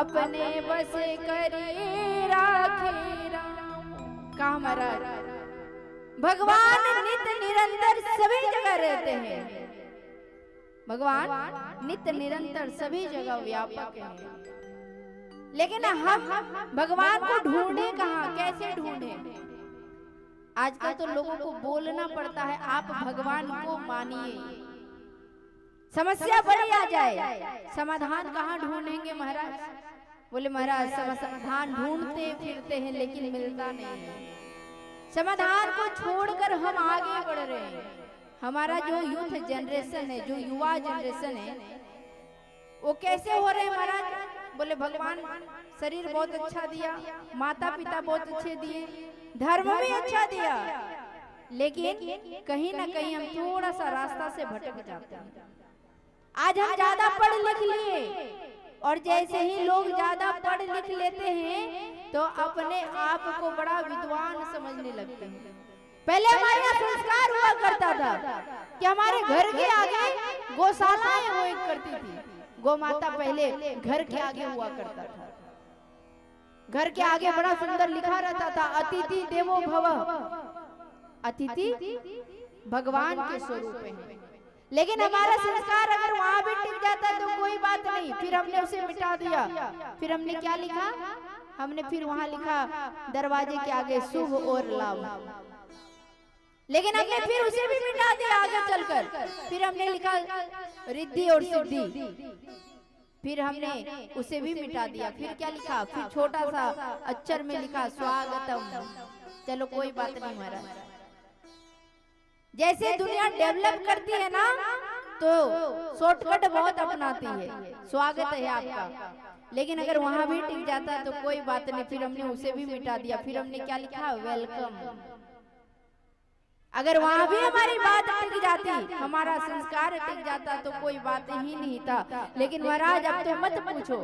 अपने बस करी राखे राम। कहा महाराज भगवान नित्य निरंतर सभी जगह रहते हैं, भगवान नित्य निरंतर सभी जगह व्यापक है, लेकिन हम भगवान को ढूंढे कहाँ, कैसे ढूंढे? आजकल तो लोगों को बोलना पड़ता है आप भगवान को मानिए, समस्या बड़ी आ जाए, समाधान कहाँ ढूंढेंगे महाराज? बोले महाराज समाधान ढूंढते फिरते हैं लेकिन मिलता नहीं है। समाधान को छोड़कर हम आगे बढ़ रहे हैं। हमारा जो यूथ जनरेशन है, जो युवा जनरेशन है, वो कैसे हो रहे हैं महाराज? बोले भगवान शरीर बहुत अच्छा दिया, माता पिता बहुत अच्छे दिए, धर्म भी अच्छा दिया, लेकिन कहीं ना कहीं हम थोड़ा सा रास्ता से भटक जाते हैं। आज हम ज्यादा पढ़ लिख लिए और जैसे ही लोग ज्यादा पढ़ लिख लेते हैं तो अपने आप को बड़ा विद्वान समझने लगते हैं। पहले हमारे यहाँ संस्कार हुआ करता था कि हमारे घर के आगे गौशालाएं हुआ करती थी, गौ माता पहले घर के आगे हुआ करता था, घर के आगे बड़ा सुंदर लिखा रहता था अतिथि देवो भव, अतिथि भगवान के स्वरूप है। लेकिन हमारा संस्कार अगर वहां भी टिक जाता तो कोई बात नहीं, फिर हमने उसे मिटा दिया। फिर हमने क्या लिखा? हमने फिर वहां लिखा दरवाजे के आगे शुभ और लाभ, लेकिन हमने फिर उसे भी मिटा दिया आगे चलकर। फिर हमने लिखा रिद्धि और सिद्धि, फिर हमने उसे भी मिटा दिया। फिर क्या लिखा? फिर छोटा सा अक्षर में लिखा स्वागतम। चलो कोई बात नहीं महाराज, जैसे दुनिया डेवलप करती है ना तो शॉर्टकट बहुत अपनाती है, स्वागत है आपका, लेकिन अगर वहां भी टिक जाता तो कोई बात नहीं। फिर हमने उसे भी मिटा दिया। फिर हमने क्या लिखा? वेलकम। अगर वहां भी हमारी बात टिक जाती, हमारा संस्कार टिक जाता तो कोई बात ही नहीं था। लेकिन महाराज अब तो मत पूछो,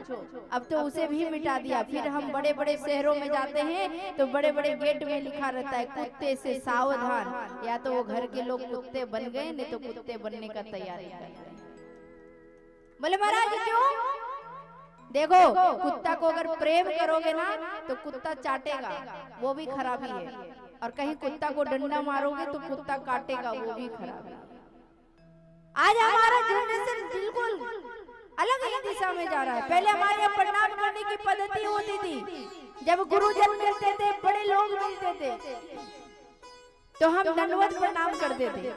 अब तो उसे भी मिटा दिया। फिर हम बड़े बड़े शहरों में जाते हैं तो बड़े बड़े गेट में लिखा रहता है कुत्ते से सावधान, या तो वो घर के लोग कुत्ते बन गए नहीं तो कुत्ते बनने का तैयारी कर रहे हैं। बोले महाराज क्यों? देखो कुत्ता को अगर प्रेम करोगे ना तो कुत्ता चाटेगा, वो भी खराबी है, और कहीं कुत्ता को डंडा मारोगे तो कुत्ता काटेगा, वो भी खराबी है। आज हमारा जनरेशन बिल्कुल अलग ही दिशा में जा रहा है। पहले हमारे यहाँ प्रणाम करने की पद्धति होती थी, जब गुरुजन मिलते थे, बड़े लोग मिलते थे तो हम दंडवत प्रणाम करते थे।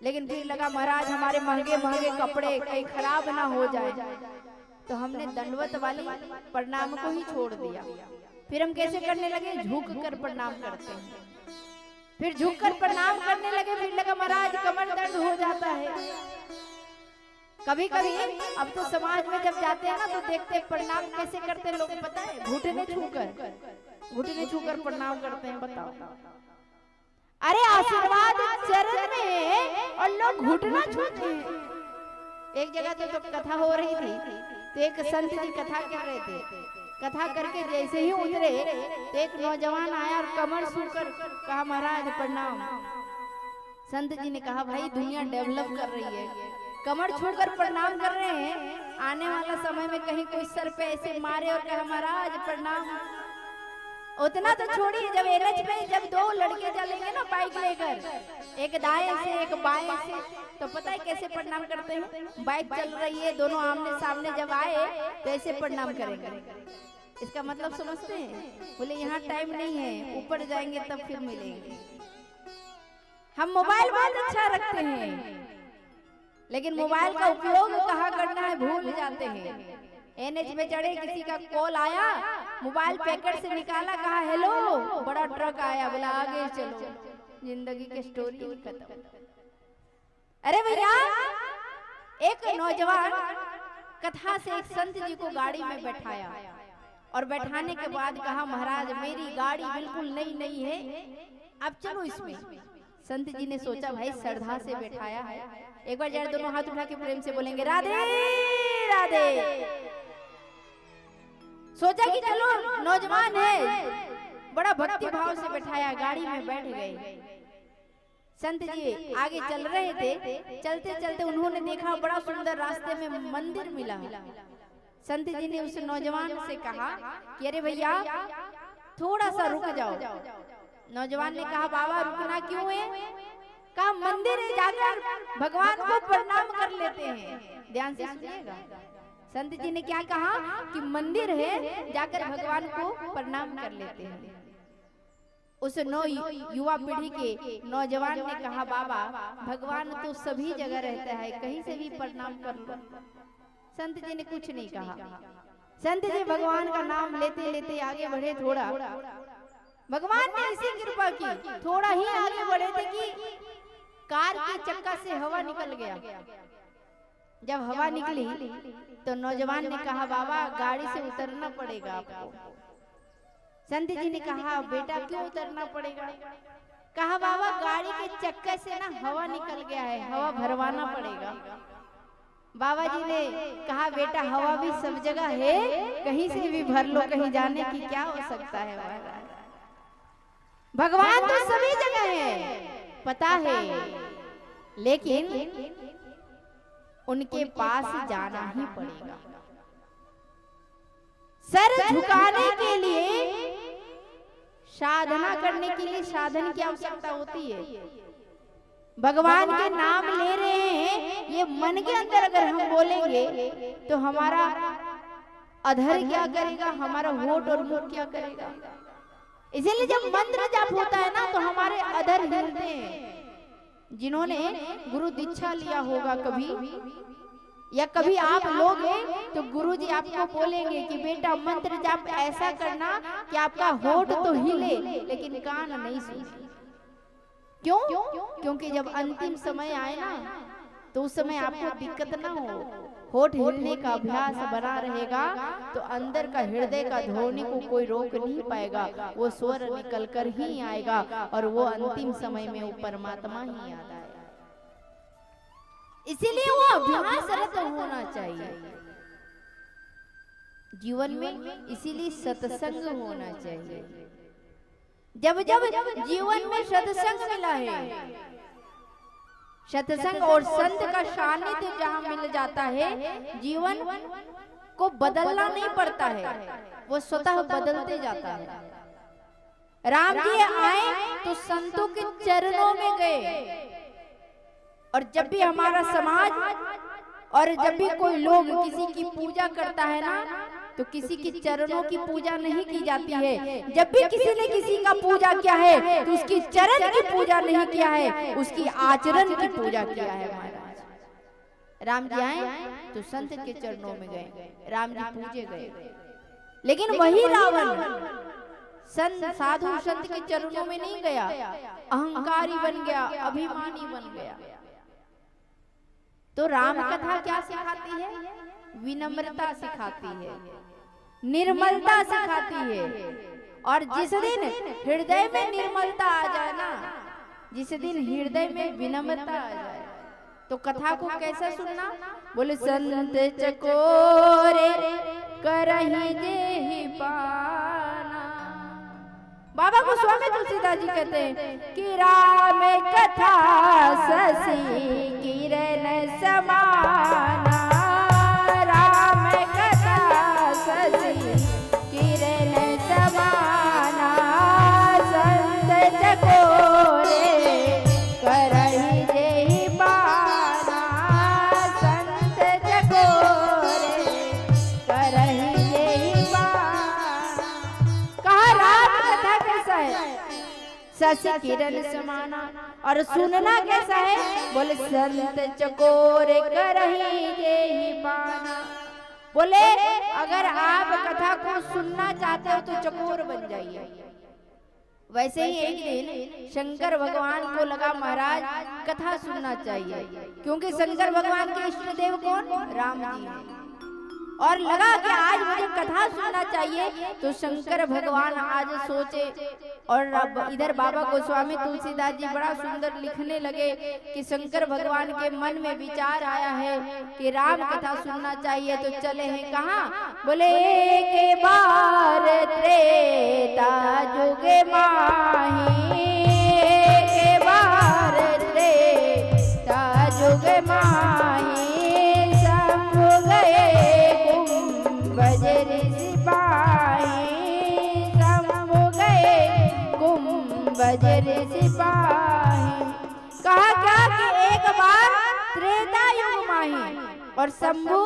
लेकिन फिर लगा महाराज हमारे महंगे महंगे कपड़े कहीं खराब ना हो जाए, तो हमने दंडवत वाली प्रणाम को ही छोड़ दिया। फिर हम कैसे करने लगे? झुक कर प्रणाम करते हैं। फिर झुक कर प्रणाम करने लगे, फिर लगा महाराज कमर दर्द हो जाता है। कभी कभी अब तो समाज में जब जाते हैं ना तो देखते हैं प्रणाम कैसे करते हैं लोग, पता है? घुटने छूकर प्रणाम करते हैं। बताओ, अरे आशीर्वाद चरण में और लोग घुटना छूते हैं। एक जगह तो कथा हो रही थी तो एक संत जी कथा कर रहे थे, कथा करके जैसे ही उतरे तो एक नौजवान आया और कमर छूकर कहा महाराज प्रणाम। संत जी ने कहा भाई दुनिया डेवलप कर रही है, कमर छूकर प्रणाम कर रहे हैं, आने वाला समय में कहीं कोई सर पे ऐसे मारे और कहा महाराज प्रणाम। उतना तो छोड़िए, जब एनएच पे जब दो लड़के चलेंगे ना बाइक लेकर, एक दाएं से एक बाएं से, तो पता है कैसे प्रणाम करते हैं? बाइक चल रही है, दोनों आमने सामने जब आए तो ऐसे प्रणाम करेंगे। इसका मतलब समझते हैं? बोले यहाँ टाइम नहीं है, ऊपर जाएंगे तब फिर मिलेंगे। हम मोबाइल बहुत अच्छा रखते हैं, लेकिन मोबाइल का उपयोग कहाँ करना है भूल जाते हैं। एनएच में चढ़े, किसी का कॉल आया, मोबाइल पैकेट से निकाला, कहा हेलो, बड़ा ट्रक आया, बोला आगे चलो, जिंदगी की स्टोरी खत्म। अरे भैया एक नौजवान कथा से एक संत जी को गाड़ी में बैठाया और बैठाने के बाद कहा महाराज मेरी गाड़ी बिल्कुल नई नई है, अब चलो इसमें। संत जी ने सोचा भाई श्रद्धा से बैठाया है, एक बार जरा दोनों हाथ उठा के प्रेम से बोलेंगे राधे राधे। सोचा कि चलो नौजवान है, बड़ा भक्ति भाव से बैठाया, गाड़ी में बैठ गए। संत जी आगे चल रहे थे, चलते चलते उन्होंने देखा बड़ा सुंदर रास्ते में मंदिर मिला। संत जी ने उस नौजवान से कहा कि अरे भैया थोड़ा सा रुक जाओ। नौजवान ने कहा बाबा रुकना क्यों है? कहा मंदिर में जाकर भगवान को प्रणाम कर लेते हैं। ध्यान से सुनिएगा, संत जी ने क्या कहा कि मंदिर है जाकर भगवान को प्रणाम कर लेते हैं। उस युवा पीढ़ी के नौजवान ने कहा बाबा भगवान तो सभी जगह रहता है, कहीं से भी प्रणाम कर लो। संत जी ने कुछ नहीं कहा। संत जी भगवान का नाम लेते लेते आगे बढ़े। थोड़ा भगवान ने ऐसी कृपा की, थोड़ा ही आगे बढ़े थे कि कार के चक्का से हवा निकल गया। जब हवा निकली तो नौजवान ने कहा बाबा गाड़ी से उतरना पड़ेगा आपको। संत जी ने कहा बेटा क्यों उतरना पड़ेगा? कहा बाबा गाड़ी के चक्के से ना हवा निकल गया है, हवा भरवाना पड़ेगा। बाबा जी ने कहा बेटा हवा भी सब जगह है, कहीं से भी भर लो, कहीं जाने की क्या हो सकता है महाराज। भगवान तो सभी जगह है पता है, लेकिन उनके पास जाना ही पड़ेगा। सर झुकाने के लिए, साधना करने के लिए साधन की आवश्यकता होती है। भगवान के नाम ले रहे हैं, ये मन के अंदर अगर हम बोलेंगे तो हमारा अधर क्या करेगा, हमारा होठ और मुख क्या करेगा। इसीलिए जब मंत्र जाप होता है ना तो हमारे अधर हिलते हैं। जिन्होंने गुरु दीक्षा लिया होगा कभी या कभी आप लोगे तो गुरु जी आपको बोलेंगे कि बेटा मंत्र जाप ऐसा करना कि आपका होठ तो हिले लेकिन कान नहीं सुने। क्यों? क्योंकि जब अंतिम समय आए ना तो उस समय आपको दिक्कत ना हो, होठ हिलने का अभ्यास बना रहेगा तो अंदर का हृदय का ध्वनि को कोई रोक नहीं पाएगा, वो स्वर निकल कर ही आएगा और वो अंतिम समय में वो परमात्मा ही याद आएगा। इसीलिए वो अभ्यासरत होना चाहिए जीवन में, इसीलिए सत्संग होना चाहिए। जब जब जीवन में सत्संग मिला है, सत्संग और संत का सानिध्य जहाँ मिल जाता है, जीवन को बदलना नहीं पड़ता है, वो स्वतः बदलते जाता है। राम जी आए तो संतों के चरणों में गए, और जब भी हमारा समाज और जब भी कोई लोग किसी की पूजा करता है ना तो किसी के चरणों की पूजा नहीं की जाती है। जब भी किसी ने किसी का पूजा किया है तो उसकी चरण की पूजा नहीं किया है, उसकी आचरण की पूजा किया है महाराज। राम जी आए तो संत के चरणों में गए, राम जी पूजे गए, लेकिन वही रावण संत साधु संत के चरणों में नहीं गया, अहंकारी बन गया, अभिमानी बन गया। तो राम कथा क्या सिखाती है? विनम्रता सिखाती है, निर्मलता सिखाती है। और जिस दिन हृदय में निर्मलता आ जाए ना, जिस दिन हृदय में विनम्रता आ जाए तो कथा को कैसा सुनना? बोले संत चकोरे करहि जेहि पाना। बाबा गोस्वामी तुलसीदास जी कहते हैं कि राम कथा शशि किरण समाना, राम कथा शशि किरण समाना, संत चकोरे करहि जेहि पाना, संत चकोरे करहि जेहि पाना। कहा राम कथा कैसा है? शशि किरण समाना। और सुनना कैसा है? बोले संत चकोरे करहि जेहि पाना। बोले अगर आप कथा को सुनना चाहते हो तो चकोर बन जाइए। वैसे ही एक दिन शंकर भगवान को लगा महाराज कथा सुनना चाहिए, क्योंकि शंकर भगवान के इष्ट देव कौन? राम जी हैं। और लगा कि आज मुझे कथा सुनना चाहिए, तो शंकर भगवान आज सोचे। और इधर बाबा गोस्वामी तुलसीदास जी बड़ा सुंदर लिखने लगे कि शंकर भगवान के मन में विचार आया है कि राम कथा सुनना चाहिए, तो चले हैं कहाँ? बोले के बार त्रेता जुगे माही, के बार त्रेता जुगे माही, शंभु गए कुंभज ऋषि पाही। कहा क्या कि एक बार त्रेता युग माही और शंभु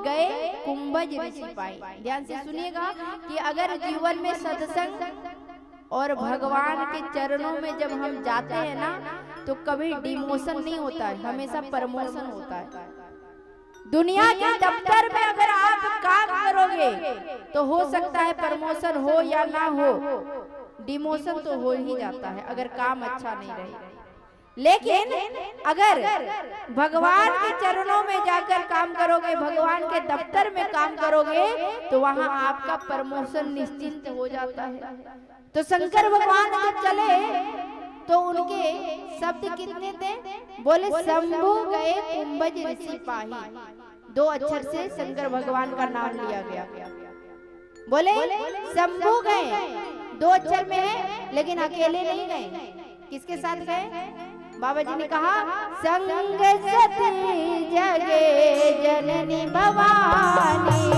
गए कुंभज ऋषि पाई। ध्यान से सुनिएगा कि अगर जीवन में सत्संग और भगवान के चरणों में जब हम जाते हैं ना तो कभी डिमोशन नहीं होता है, हमेशा प्रमोशन होता है। दुनिया के दफ्तर में अगर आप काम करोगे तो हो सकता है प्रमोशन हो या ना हो, डिमोशन तो हो ही जाता है अगर काम अच्छा नहीं रहे। लेकिन अगर भगवान के चरणों में जाकर काम करोगे, भगवान के दफ्तर में काम करोगे तो वहां आपका प्रमोशन निश्चित हो जाता है। तो शंकर भगवान जब चले तो उनके शब्द कितने थे? बोले शंभु गए कुंभज ऋषि पाही। 2 अक्षर से शंकर भगवान का नाम लिया गया। बोले शंभु गए 2 अक्षर में है, लेकिन अकेले नहीं गए, किसके साथ गए? बाबा जी ने कहा संग सती जगे जननी भवानी,